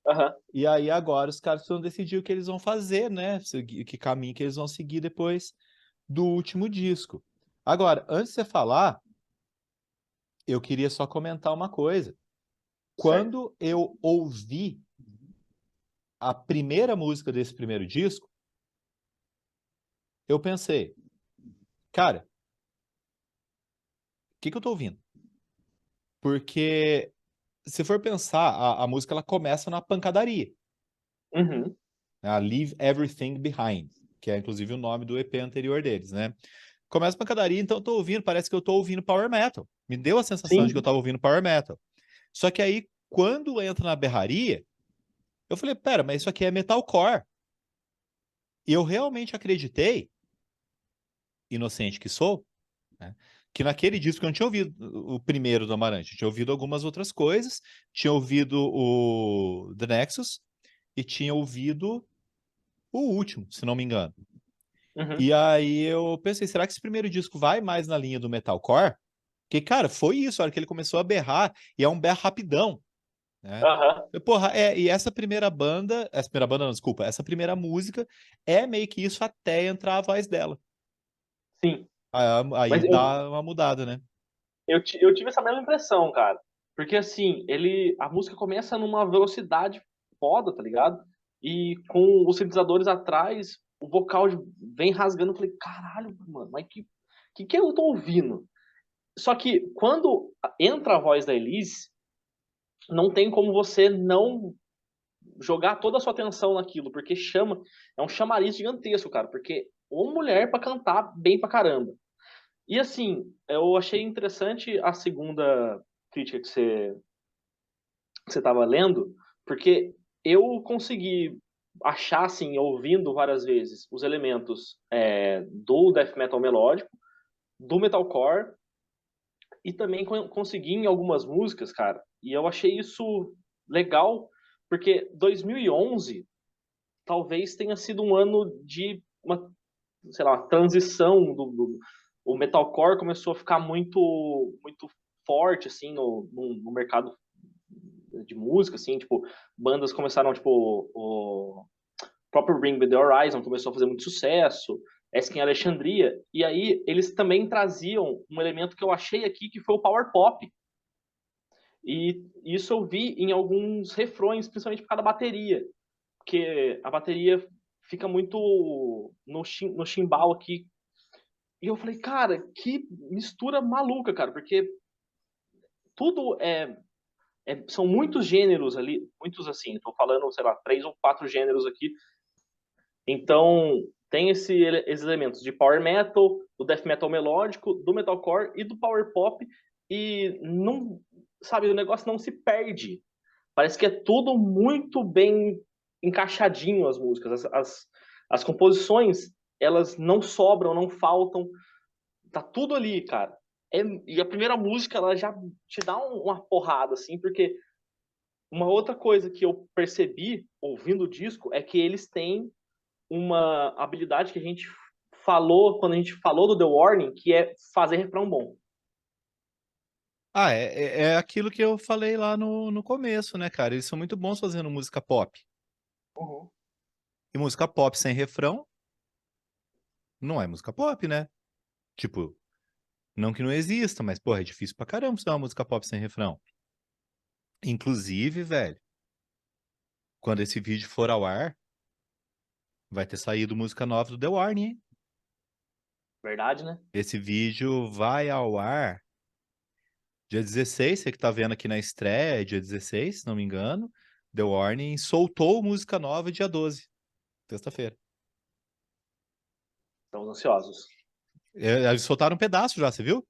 Aham. E aí agora os caras precisam decidir o que eles vão fazer, né? Que caminho que eles vão seguir depois do último disco. Agora, antes de você falar, eu queria só comentar uma coisa. Certo. Quando eu ouvi a primeira música desse primeiro disco, eu pensei, cara, o que eu tô ouvindo? Porque se for pensar, a música ela começa na pancadaria, Uhum. né? A Leave Everything Behind, que é inclusive o nome do EP anterior deles, né? Começa a pancadaria, então eu tô ouvindo, parece que eu tô ouvindo power metal. Me deu a sensação de que eu Sim. tava ouvindo power metal. Só que aí, quando entra na berraria, eu falei, pera, mas isso aqui é metalcore. E eu realmente acreditei, inocente que sou, né, que naquele disco eu não tinha ouvido o primeiro do Amarante, eu tinha ouvido algumas outras coisas, tinha ouvido o The Nexus e tinha ouvido o último, se não me engano. Uhum. E aí eu pensei, será que esse primeiro disco vai mais na linha do metalcore? Porque, cara, foi isso, a hora que ele começou a berrar, e é um berro rapidão, né? Aham. Porra, e essa primeira banda não, desculpa, essa primeira música é meio que isso até entrar a voz dela. Sim. Aí Mas eu, dá uma mudada, né? eu tive essa mesma impressão, cara. Porque assim, a música começa numa velocidade foda, tá ligado? E com os sintetizadores atrás, o vocal vem rasgando. Eu falei, caralho, mano, mas que eu tô ouvindo? Só que quando entra a voz da Elise, não tem como você não jogar toda a sua atenção naquilo, porque é um chamariz gigantesco, cara, porque uma mulher pra cantar bem pra caramba. E assim, eu achei interessante a segunda crítica que você tava lendo, porque eu consegui achar, assim, ouvindo várias vezes, os elementos do death metal melódico, do metalcore, e também consegui em algumas músicas, cara, e eu achei isso legal, porque 2011 talvez tenha sido um ano de uma, sei lá, uma transição o metalcore começou a ficar muito forte assim no mercado de música, assim, tipo, bandas começaram, tipo, o próprio Bring Me The Horizon começou a fazer muito sucesso, Asking Alexandria, e aí eles também traziam um elemento que eu achei aqui, que foi o power pop, e isso eu vi em alguns refrões, principalmente por causa da bateria, porque a bateria fica muito no chimbal aqui. E eu falei, cara, que mistura maluca, cara, porque tudo são muitos gêneros ali, muitos assim, estou falando, sei lá, 3 ou 4 gêneros aqui. Então, tem esses elementos de power metal, do death metal melódico, do metalcore e do power pop, e não, sabe, o negócio não se perde. Parece que é tudo muito bem encaixadinho as músicas. As composições, elas não sobram, não faltam. Tá tudo ali, cara. E a primeira música, ela já te dá uma porrada, assim, porque uma outra coisa que eu percebi ouvindo o disco é que eles têm uma habilidade que a gente falou quando a gente falou do The Warning, que é fazer refrão bom. Ah, é aquilo que eu falei lá no começo, né, cara? Eles são muito bons fazendo música pop. Uhum. E música pop sem refrão não é música pop, né? Tipo, não que não exista, mas, porra, é difícil pra caramba fazer uma música pop sem refrão. Inclusive, velho, quando esse vídeo for ao ar, vai ter saído música nova do The Warning, hein? Verdade, né? Esse vídeo vai ao ar dia 16, você que tá vendo aqui na estreia, é dia 16, se não me engano. The Warning soltou música nova dia 12, sexta-feira. Estamos ansiosos. Eles soltaram um pedaço já, você viu?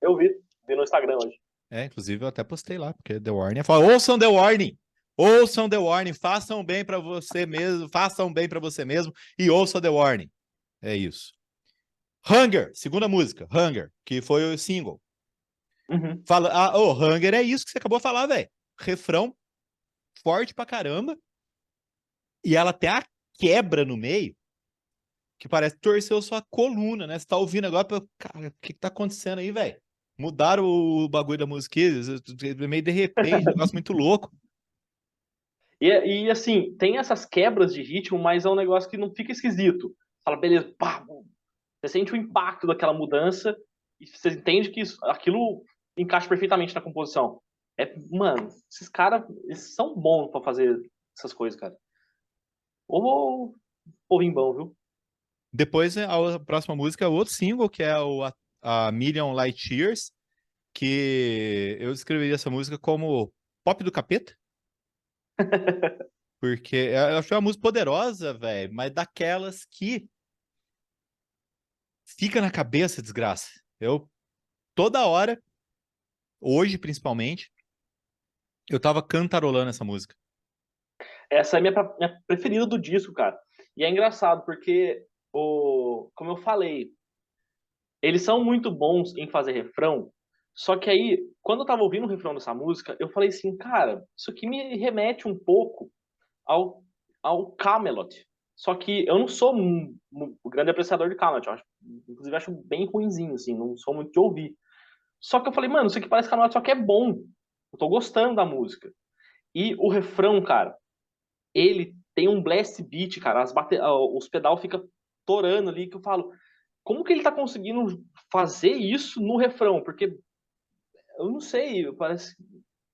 Eu vi no Instagram hoje. Inclusive eu até postei lá, porque The Warning fala, ouçam The Warning! Ouçam The Warning, façam bem pra você mesmo, façam bem pra você mesmo e ouçam The Warning. É isso. Hunger, segunda música, Hunger, que foi o single. Uhum. Fala, Hunger é isso que você acabou de falar, velho. Refrão forte pra caramba. E ela tem a quebra no meio, que parece que torceu sua coluna, né? Você tá ouvindo agora, cara, o que tá acontecendo aí, velho? Mudaram o bagulho da música, meio de repente, um negócio muito louco. E assim, tem essas quebras de ritmo, mas é um negócio que não fica esquisito. Fala, beleza, pá, você sente o impacto daquela mudança e você entende que aquilo encaixa perfeitamente na composição. Mano, esses caras, eles são bons pra fazer essas coisas, cara. Ô, povinho bom, viu? Depois, a próxima música é outro single, que é a Million Light Years, que eu escreveria essa música como pop do capeta, porque eu achei uma música poderosa, velho, mas daquelas que fica na cabeça, desgraça. Eu, toda hora, hoje principalmente, eu tava cantarolando essa música. Essa é a minha preferida do disco, cara. E é engraçado, porque, como eu falei, eles são muito bons em fazer refrão, só que aí, quando eu tava ouvindo o refrão dessa música, eu falei assim, cara, isso aqui me remete um pouco ao, ao Camelot. Só que eu não sou um grande apreciador de Camelot, eu acho, inclusive acho bem ruinzinho, assim, não sou muito de ouvir. Só que eu falei, mano, isso aqui parece Camelot, só que é bom. Eu tô gostando da música. E o refrão, cara, ele tem um blast beat, cara, os pedal ficam torando ali, que eu falo, como que ele tá conseguindo fazer isso no refrão? Porque eu não sei, parece,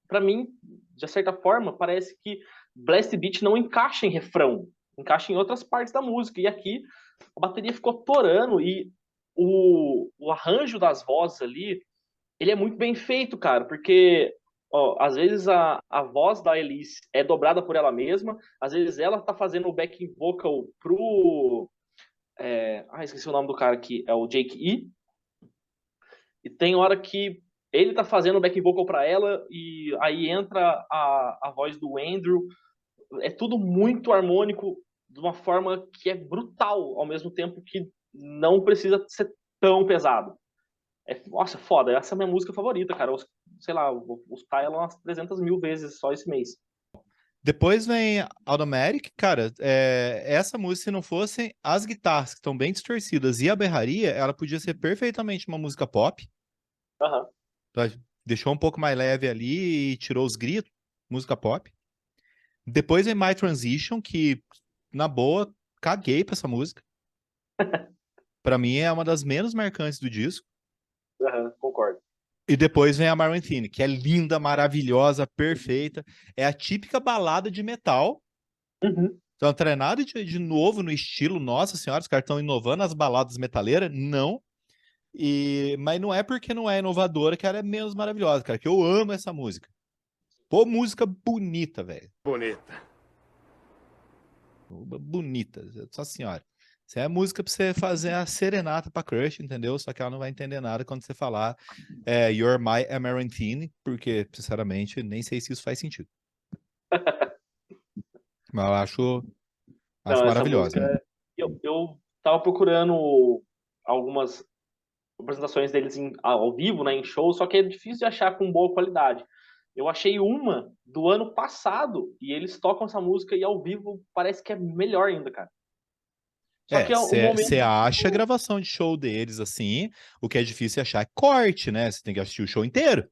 para mim, de certa forma, parece que blast beat não encaixa em refrão, encaixa em outras partes da música. E aqui a bateria ficou torando e o arranjo das vozes ali, ele é muito bem feito, cara, porque ó, às vezes a voz da Elise é dobrada por ela mesma, às vezes ela tá fazendo o backing vocal pro. Esqueci o nome do cara aqui, é o Jake E. E tem hora que ele tá fazendo o backing vocal pra ela, e aí entra a voz do Andrew. É tudo muito harmônico, de uma forma que é brutal, ao mesmo tempo que não precisa ser tão pesado. Nossa, foda. Essa é a minha música favorita, cara. Sei lá, eu vou escutar ela umas 300 mil vezes só esse mês. Depois vem Automatic, cara, essa música, se não fossem as guitarras que estão bem distorcidas e a berraria, ela podia ser perfeitamente uma música pop, Aham. tá? Deixou um pouco mais leve ali e tirou os gritos, música pop. Depois vem My Transition, que, na boa, caguei pra essa música. Pra mim é uma das menos marcantes do disco. Aham, concordo. E depois vem a Marantine, que é linda, maravilhosa, perfeita. É a típica balada de metal. Uhum. Estão treinados de novo no estilo, nossa senhora, os caras estão inovando as baladas metaleiras? Não. Mas não é porque não é inovadora que ela é menos maravilhosa, cara, que eu amo essa música. Pô, música bonita, velho. Bonita. Bonita, nossa senhora. Isso é música pra você fazer a serenata pra crush, entendeu? Só que ela não vai entender nada quando você falar You're My Amarantine, porque, sinceramente, nem sei se isso faz sentido. Mas eu acho Não, essa maravilhosa. música. Eu tava procurando algumas apresentações deles ao vivo, né, em show, só que é difícil de achar com boa qualidade. Eu achei uma do ano passado e eles tocam essa música e ao vivo parece que é melhor ainda, cara. Só que é um Você momento acha a muito. gravação de show deles assim, o que é difícil é achar é corte, né? Você tem que assistir o show inteiro.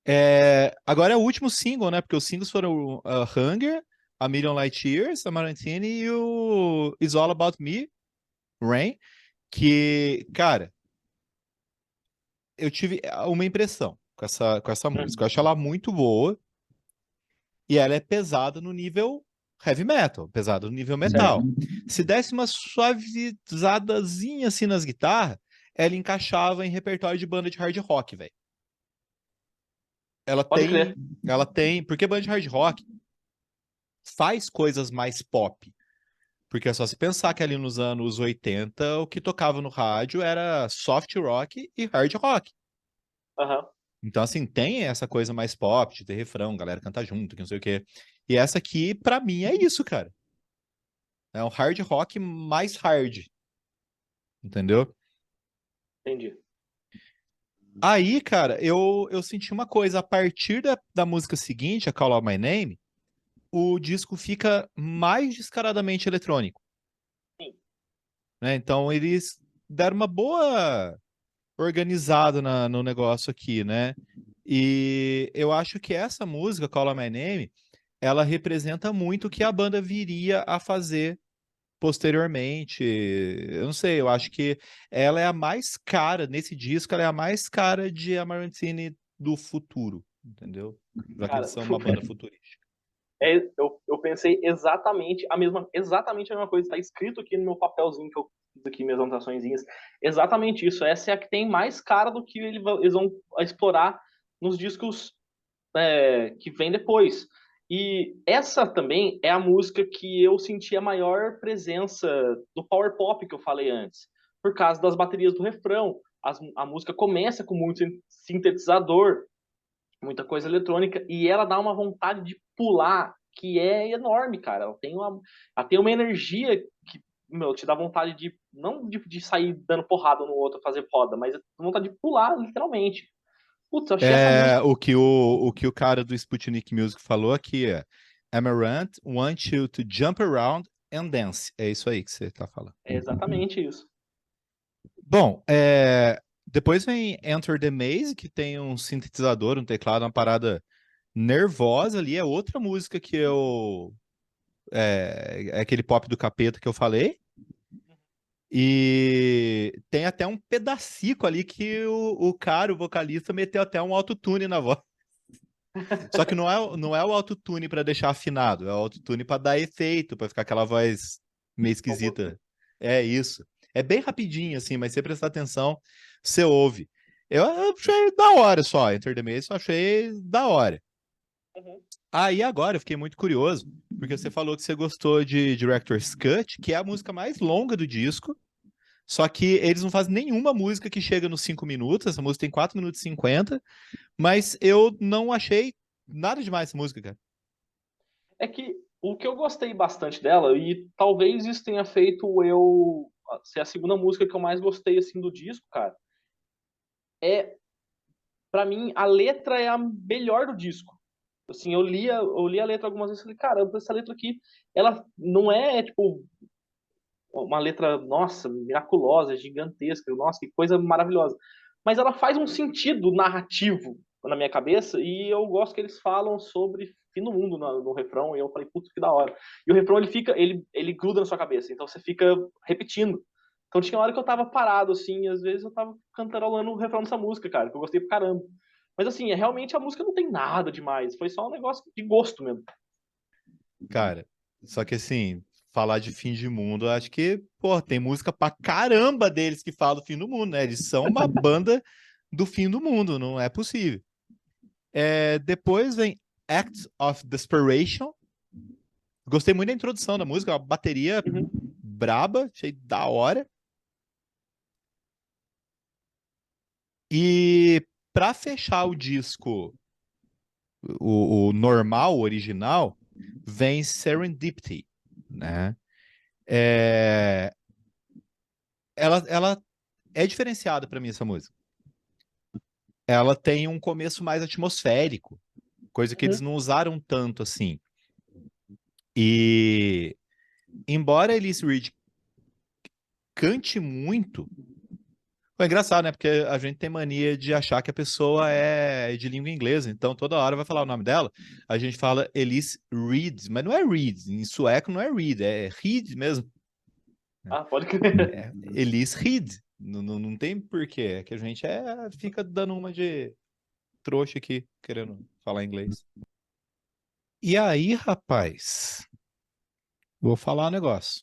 É, Agora é o último single, né? Porque os singles foram Hunger, A Million Light Years, a Marantini e o It's All About Me, Rain, que, cara, eu tive uma impressão com essa música. Eu uhum, acho ela muito boa e ela é pesada no nível heavy metal, pesada no nível certo. metal. Se desse uma suavizadazinha assim nas guitarras, ela encaixava em repertório de banda de hard rock, velho. Ela Pode crer. tem, ela tem, porque banda de hard rock faz coisas mais pop. Porque é só se pensar que ali nos anos 80 o que tocava no rádio era soft rock e hard rock. Aham. Então, assim, tem essa coisa mais pop, de ter refrão, galera canta junto, que não sei o quê. E essa aqui, pra mim, é isso, cara. É um hard rock mais hard, entendeu? Entendi. Aí, cara, eu senti uma coisa. A partir da música seguinte, a Call Out My Name, o disco fica mais descaradamente eletrônico, Sim. né? Então, eles deram uma boa organizada no negócio aqui, né? E eu acho que essa música, Call Out My Name, ela representa muito o que a banda viria a fazer posteriormente. Eu não sei, eu acho que ela é a mais cara, nesse disco, ela é a mais cara de Amarantine do futuro, entendeu? Já que eles Cara, são uma banda futurística. eu pensei exatamente a mesma coisa. Está escrito aqui no meu papelzinho que eu fiz aqui, minhas anotaçõezinhas. Exatamente isso. Essa é a que tem mais cara do que eles vão explorar nos discos que vem depois. E essa também é a música que eu senti a maior presença do power pop que eu falei antes, por causa das baterias do refrão. A música começa com muito sintetizador, muita coisa eletrônica, e ela dá uma vontade de pular que é enorme, cara. Ela tem uma energia que, meu, te dá vontade de, não de sair dando porrada no outro, fazer roda, mas vontade de pular, literalmente. Putz, eu achei essa É, música. o que o cara do Sputnik Music falou aqui é Amaranth wants you to jump around and dance. É isso aí que você tá falando. É exatamente isso. Bom, depois vem Enter the Maze, que tem um sintetizador, um teclado, uma parada nervosa ali. É outra música que eu. É aquele pop do capeta que eu falei. E tem até um pedacico ali que o cara, o vocalista, meteu até um autotune na voz. Só que não é o autotune pra deixar afinado, é o autotune pra dar efeito, pra ficar aquela voz meio esquisita. É isso. É bem rapidinho, assim, mas se você prestar atenção, você ouve. Eu achei da hora só, Enter the Maze, eu achei da hora. Uhum. Aí agora eu fiquei muito curioso, porque você falou que você gostou de Director's Cut, que é a música mais longa do disco, só que eles não fazem nenhuma música que chega nos 5 minutos, essa música tem 4 minutos e 50, mas eu não achei nada demais essa música, cara. É que o que eu gostei bastante dela, e talvez isso tenha feito eu ser a segunda música que eu mais gostei assim do disco, cara, é para mim a letra é a melhor do disco. Assim, eu li a letra algumas vezes e falei, caramba, essa letra aqui, ela não é tipo uma letra, nossa, miraculosa, gigantesca, nossa, que coisa maravilhosa. Mas ela faz um sentido narrativo na minha cabeça e eu gosto que eles falam sobre fim do mundo no refrão e eu falei, putz, que da hora. E o refrão ele gruda na sua cabeça, então você fica repetindo. Então tinha hora que eu tava parado assim, e às vezes eu tava cantarolando o refrão dessa música, cara, que eu gostei pra caramba. Mas assim, realmente a música não tem nada demais, foi só um negócio de gosto mesmo. Cara, só que assim, falar de fim de mundo, eu acho que, pô, tem música pra caramba deles que falam do fim do mundo, né? Eles são uma banda do fim do mundo, não é possível. Depois vem Act of Desperation. Gostei muito da introdução da música, uma bateria Uhum. braba, achei da hora. E pra fechar o disco, o normal, o original, vem Serendipity, né? É, ela é diferenciada para mim, essa música. Ela tem um começo mais atmosférico, coisa que eles Uhum. não usaram tanto assim. E embora Elise Reed cante muito, é engraçado, né? Porque a gente tem mania de achar que a pessoa é de língua inglesa, então toda hora vai falar o nome dela, a gente fala Elise Reed, mas não é Reed, em sueco não é Reed, é Reed mesmo. Né? Ah, pode crer. É Elise Reed. Não tem porquê, é que a gente fica dando uma de trouxa aqui, querendo falar inglês. E aí, rapaz, vou falar um negócio.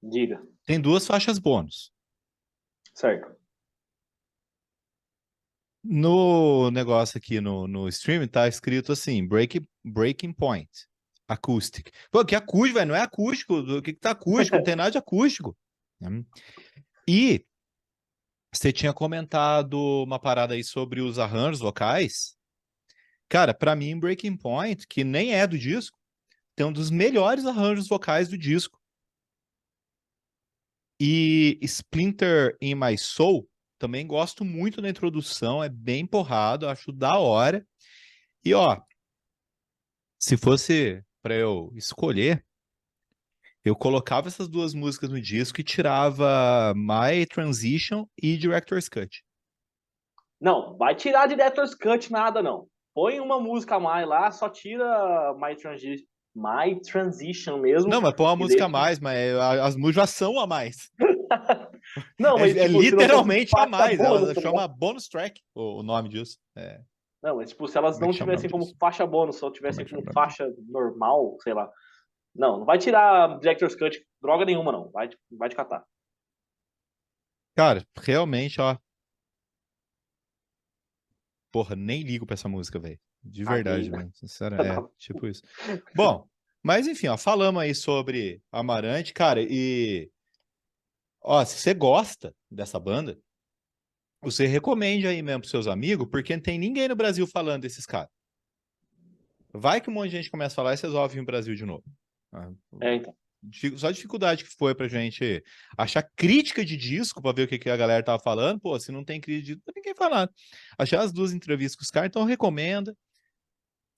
Diga. Tem duas faixas bônus. Certo. No negócio aqui no stream tá escrito assim, Breaking Point, Acoustic. Pô, que acústico, velho, não é acústico. O que tá acústico? Não tem nada de acústico. Né? E você tinha comentado uma parada aí sobre os arranjos vocais. Cara, pra mim, Breaking Point, que nem é do disco, tem um dos melhores arranjos vocais do disco. E Splinter in My Soul, também gosto muito da introdução, é bem porrado, acho da hora. E ó, se fosse pra eu escolher, eu colocava essas duas músicas no disco e tirava My Transition e Director's Cut. Não, vai tirar Director's Cut nada, não. Põe uma música a mais lá, só tira My Transition Não, mesmo mas põe uma e música a deixa. mais, mas as músicas já são a mais. Não, mas É tipo, se não fosse literalmente a faixa mais. bônus, Ela tá ligado? chama bonus track, o nome disso. Não, mas tipo, se elas Como é não que chama o nome tivessem como disso? faixa bônus, só Como é tivessem que chama como o nome disso? faixa normal, sei lá. Não, não vai tirar Director's Cut droga nenhuma, não. Vai te catar. Cara, realmente, ó. Porra, nem ligo pra essa música, velho. De Caguei, verdade, né? mano. Sincero, tipo isso. Bom, mas enfim, ó, falamos aí sobre Amarante, cara, e ó, se você gosta dessa banda, você recomende aí mesmo pros seus amigos, porque não tem ninguém no Brasil falando desses caras. Vai que um monte de gente começa a falar e vocês ouvem o Brasil de novo. Ah, Então. só a dificuldade que foi pra gente achar crítica de disco pra ver o que, que a galera tava falando. Pô, se não tem crítica de disco, ninguém fala nada. Achei as duas entrevistas com os caras, então recomenda.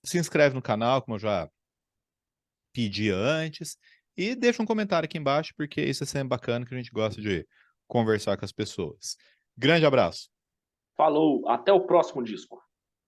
Se inscreve no canal, como eu já pedi antes. E deixa um comentário aqui embaixo, porque isso é sempre bacana, que a gente gosta de conversar com as pessoas. Grande abraço. Falou, até o próximo disco.